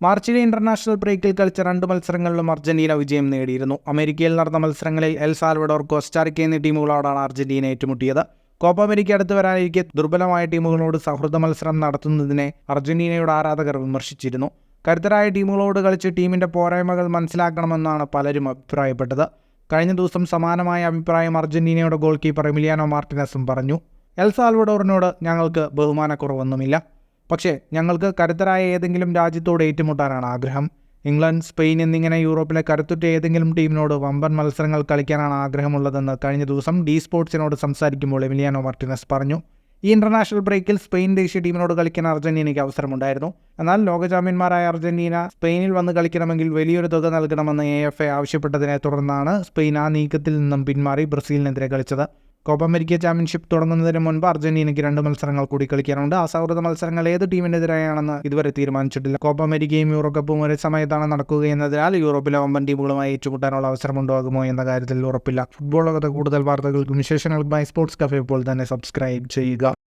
മാർച്ചിലെ international ബ്രേക്കിൽ കളിച്ച 2 മത്സരങ്ങളിലും അർജന്റീന വിജയം നേടിയിരുന്നു. അമേരിക്കയിൽ നടന്ന മത്സരങ്ങളിൽ എൽ സാൽവഡോർ, കോസ്റ്റാറിക്ക എന്നീ ടീമുകളോടാണ് അർജന്റീന ഏറ്റുമുട്ടിയത്. കോപ്പ അമേരിക്ക അടുത്ത് വരാനിരിക്കെ ദുർബലമായ ടീമുകളോട് സൗഹൃദ മത്സരം നടത്തുന്നതിനെ അർജന്റീനയുടെ ആരാധകർ വിമർശിച്ചിരുന്നു. കരുത്തരായ ടീമുകളോട് കളിച്ച് ടീമിന്റെ പോരായ്മകൾ മനസ്സിലാക്കണമെന്നാണ് പലരും അഭിപ്രായപ്പെട്ടത്. കഴിഞ്ഞ ദിവസം സമാനമായ അഭിപ്രായം അർജന്റീനയുടെ ഗോൾ കീപ്പർ എമിലിയാനോ മാർട്ടിനസും പറഞ്ഞു. എൽ സാൽവഡോറിനോട് ഞങ്ങൾക്ക് ബഹുമാനക്കുറവൊന്നുമില്ല, പക്ഷേ ഞങ്ങൾക്ക് കരുത്തരായ ഏതെങ്കിലും രാജ്യത്തോട് ഏറ്റുമുട്ടാനാണ് ആഗ്രഹം. ഇംഗ്ലണ്ട്, സ്പെയിൻ എന്നിങ്ങനെ യൂറോപ്പിലെ കരുത്തുറ്റ ഏതെങ്കിലും ടീമിനോട് വമ്പൻ മത്സരങ്ങൾ കളിക്കാനാണ് ആഗ്രഹമുള്ളതെന്ന് കഴിഞ്ഞ ദിവസം ഡി സ്പോർട്സിനോട് സംസാരിക്കുമ്പോൾ എമിലിയാനോ മാർട്ടിനസ് പറഞ്ഞു. ഈ ഇന്റർനാഷണൽ ബ്രേക്കിൽ സ്പെയിൻ ദേശീയ ടീമിനോട് കളിക്കാൻ അർജന്റീനയ്ക്ക് അവസരമുണ്ടായിരുന്നു. എന്നാൽ ലോക ചാമ്പ്യന്മാരായ അർജന്റീന സ്പെയിനിൽ വന്ന് കളിക്കണമെങ്കിൽ വലിയൊരു തുക നൽകണമെന്ന് AFA ആവശ്യപ്പെട്ടതിനെ തുടർന്നാണ് സ്പെയിൻ ആ നീക്കത്തിൽ നിന്നും പിന്മാറി ബ്രസീലിനെതിരെ കളിച്ചത്. കോപ്പ അമേരിക്ക ചാമ്പ്യൻഷിപ്പ് തുടങ്ങുന്നതിന് മുൻപ് അർജന്റീനയ്ക്ക് 2 മത്സരങ്ങൾ കൂടി കളിക്കാനുണ്ട്. ആ സൗഹൃദ മത്സരങ്ങൾ ഏത് ടീമിനെതിരെയാണെന്ന് ഇതുവരെ തീരുമാനിച്ചിട്ടില്ല. കോപ്പ അമേരിക്കയും യൂറോ കപ്പും ഒരേ സമയത്താണ് നടക്കുകയെന്നതിനാൽ യൂറോപ്പിലെ വമ്പൻ ടീമുകളുമായി ഏറ്റുമുട്ടാനുള്ള അവസരമുണ്ടാകുമോ എന്ന കാര്യത്തിൽ ഉറപ്പില്ല. ഫുട്ബോൾ ലോകത്തെ കൂടുതൽ വാർത്തകൾക്കും വിശേഷങ്ങൾക്കുമായി സ്പോർട്സ് കഫേ ഇപ്പോൾ തന്നെ സബ്സ്ക്രൈബ് ചെയ്യുക.